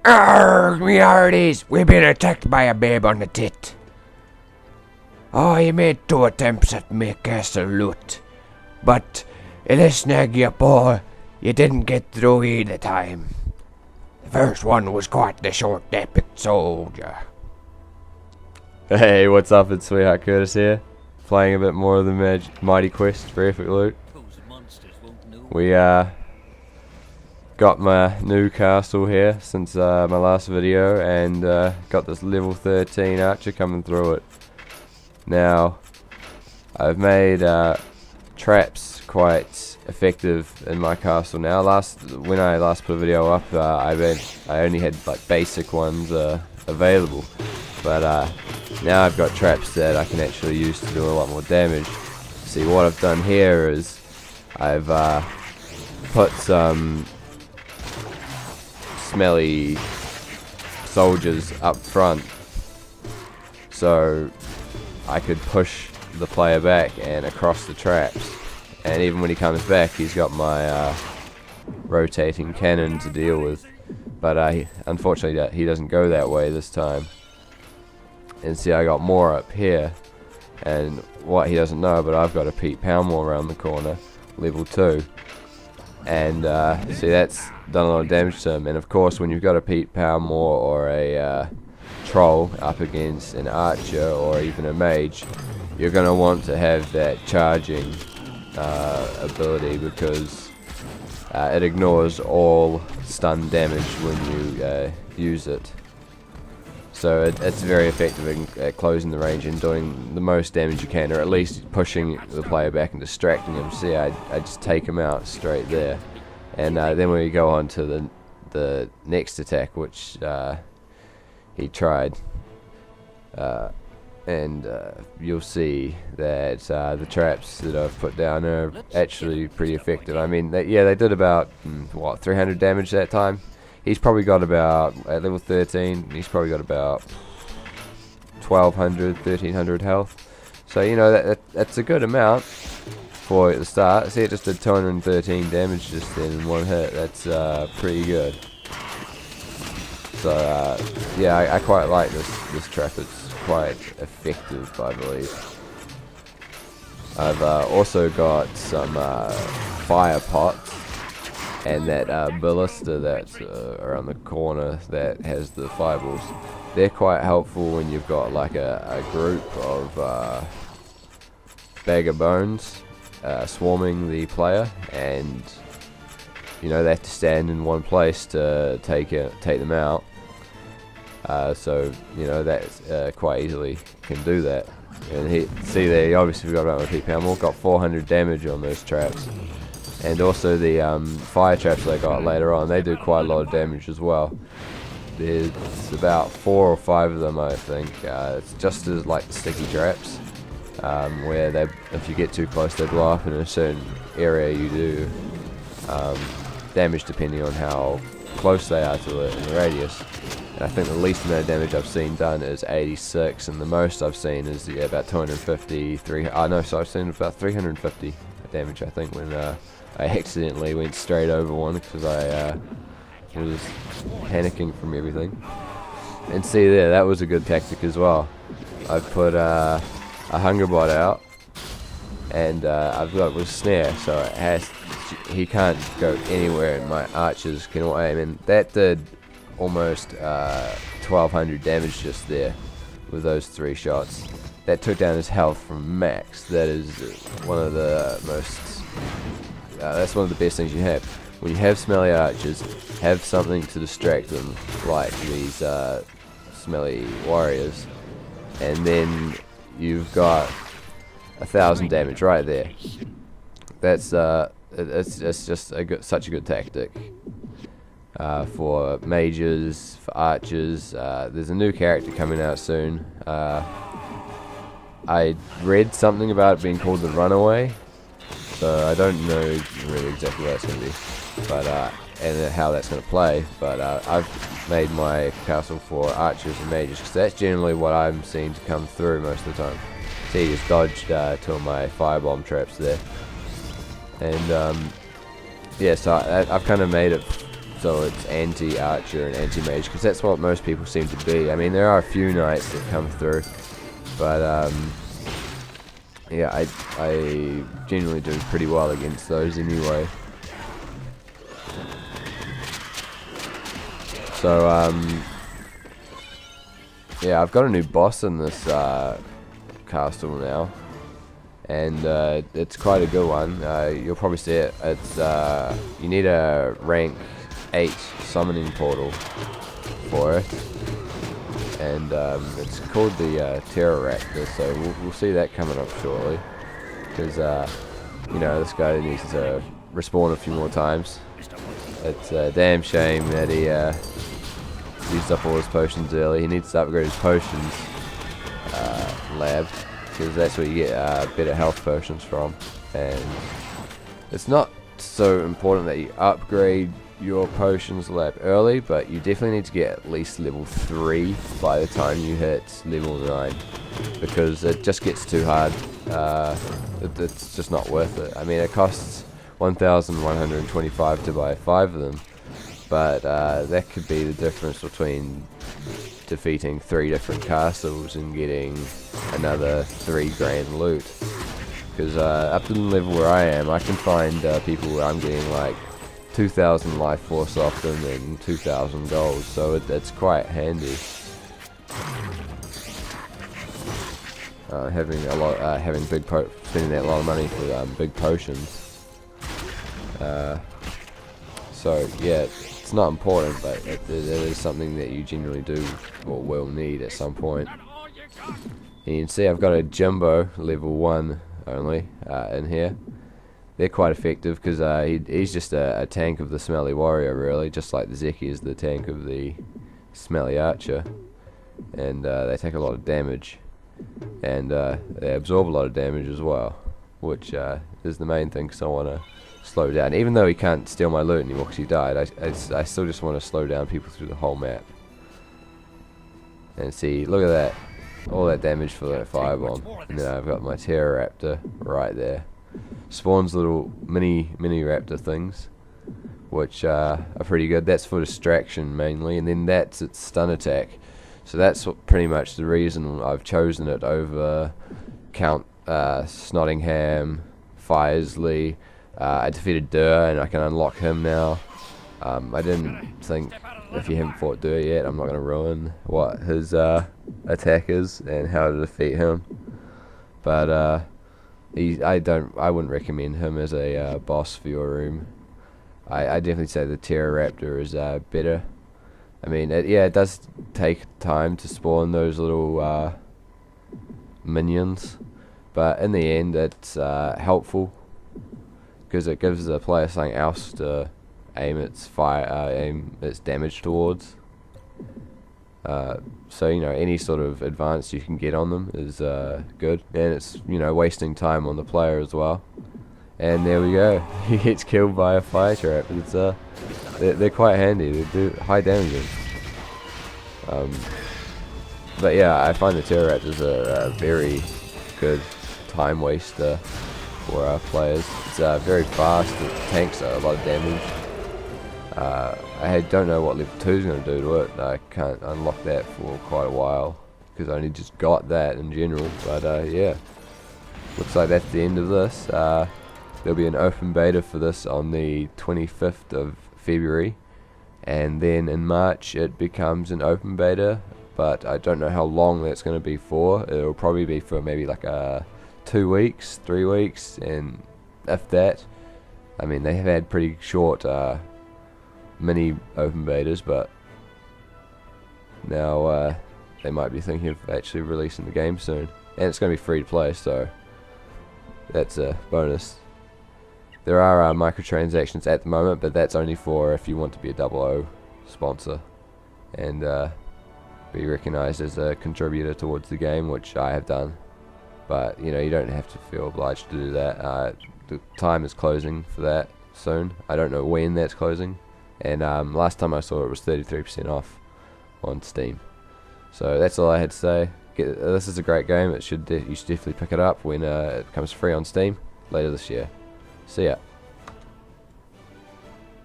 Arrgh, me hearties, we've been attacked by a babe on the tit. Oh, he made 2 attempts at me castle loot, but snag you Paul, you didn't get through either time. The first one was quite the short epic soldier. Hey, what's up? It's Sweetheart Kurtis here, playing a bit more of the Mighty Quest for epic loot. We got my new castle here since my last video, and got this level 13 archer coming through it. Now, I've made traps quite effective in my castle now. When I last put a video up, I only had like basic ones available, but now I've got traps that I can actually use to do a lot more damage. See, what I've done here is I've put some smelly soldiers up front, so I could push the player back and across the traps, and even when he comes back he's got my rotating cannon to deal with, but unfortunately he doesn't go that way this time. And see, I got more up here, and what he doesn't know, but I've got a Pete Poundmore around the corner, level 2, and see, that's done a lot of damage to him. And of course, when you've got a Pete Poundmore or a troll up against an archer or even a mage, you're going to want to have that charging ability, because it ignores all stun damage when you use it. So it's very effective at closing the range and doing the most damage you can, or at least pushing the player back and distracting him. See, I just take him out straight there, and then we go on to the next attack, which he tried, and you'll see that the traps that I've put down are actually pretty effective. I mean, they did about 300 damage that time. He's probably got about, at level 13, he's probably got about 1200, 1300 health. So, you know, that's a good amount for the start. See, it just did 213 damage just then in one hit. That's pretty good. So, yeah, I quite like this trap. It's quite effective, I believe. I've also got some fire pots, and that ballista that's around the corner that has the fireballs. They're quite helpful when you've got like a group of bag of bones swarming the player, and you know, they have to stand in one place to take them out. So you know, that's quite easily can do that. And see there, he obviously forgot about my Pete Poundmore. Got 400 damage on those traps. And also the fire traps I got later on, they do quite a lot of damage as well. There's about 4 or 5 of them, I think. It's just as like sticky traps, where if you get too close, they blow up in a certain area. You do damage depending on how close they are to it in the radius. And I think the least amount of damage I've seen done is 86, and the most I've seen is about 250. I've seen about 350 damage, I think, when I accidentally went straight over one because I was panicking from everything. And see there, that was a good tactic as well. I've put a hunger bot out, and I've got a snare, so he can't go anywhere, and my archers can all aim. And that did almost 1200 damage just there with those 3 shots. That took down his health from max. That is one of the most that's one of the best things you have. When you have smelly archers, have something to distract them, like these smelly warriors, and then you've got 1000 damage right there. That's it's just such a good tactic for mages, for archers. There's a new character coming out soon. I read something about it being called the Runaway, so I don't know really exactly what it's going to be, but and how that's going to play. But I've made my castle for archers and mages, because that's generally what I'm seeing to come through most of the time. See, he just dodged 2 of my firebomb traps there, and yeah, so I've kind of made it so it's anti-archer and anti-mage, because that's what most people seem to be. I mean, there are a few knights that come through, but yeah, I generally do pretty well against those anyway. So yeah, I've got a new boss in this castle now, and it's quite a good one. You'll probably see it. It's you need a rank 8 summoning portal for it, and it's called the Raptor. So we'll see that coming up shortly, because you know, this guy needs to respawn a few more times. It's a damn shame that he used up all his potions early. He needs to upgrade his potions lab, because that's where you get better health potions from. And it's not so important that you upgrade your potions lab early, but you definitely need to get at least level 3 by the time you hit level 9, because it just gets too hard. It's just not worth it. I mean, it costs 1,125 to buy 5 of them, but that could be the difference between defeating 3 different castles and getting another 3 grand loot. Because up to the level where I am, I can find people where I'm getting like 2,000 life force off them and 2,000 gold, so it's quite handy. Having a lot, spending that lot of money for big potions. So yeah, it's not important, but it is something that you generally do or will need at some point. And you can see I've got a Jumbo level 1 only in here. They're quite effective, because he's just a tank of the Smelly Warrior, really, just like the Zeki is the tank of the Smelly Archer. And they take a lot of damage, and they absorb a lot of damage as well, which is the main thing, because I want to slow down. Even though he can't steal my loot anymore because he died, I still just want to slow down people through the whole map. And see, look at that, all that damage for that firebomb. And then I've got my Raptor right there. Spawns little mini raptor things, which are pretty good. That's for distraction mainly, and then that's its stun attack. So that's pretty much the reason I've chosen it over Count Snottingham, Firesley. I defeated Durr, and I can unlock him now. I didn't think, if you haven't fought Durr yet, I'm not going to ruin what his attack is and how to defeat him. But I wouldn't recommend him as a boss for your room. I definitely say the Raptor is better. I mean, it does take time to spawn those little minions, but in the end it's helpful, because it gives the player something else to aim its damage towards. So you know, any sort of advance you can get on them is good, and it's, you know, wasting time on the player as well. And there we go, he gets killed by a fire trap. It's they're quite handy. They do high damage. But yeah, I find the Raptors a very good time waster for our players. It's very fast. It tanks a lot of damage. I don't know what level 2 is going to do to it. I can't unlock that for quite a while, because I only just got that in general. But yeah, looks like that's the end of this. There'll be an open beta for this on the 25th of February, and then in March it becomes an open beta, but I don't know how long that's going to be for. It'll probably be for maybe like 2 weeks, 3 weeks, and if that. I mean, they have had pretty short mini open betas, but now they might be thinking of actually releasing the game soon, and it's going to be free to play, so that's a bonus. There are microtransactions at the moment, but that's only for if you want to be a 00 sponsor and be recognized as a contributor towards the game, which I have done. But you know, you don't have to feel obliged to do that. The time is closing for that soon. I don't know when that's closing, and last time I saw it was 33% off on Steam. So that's all I had to say. This is a great game. You should definitely pick it up when it becomes free on Steam later this year. See ya.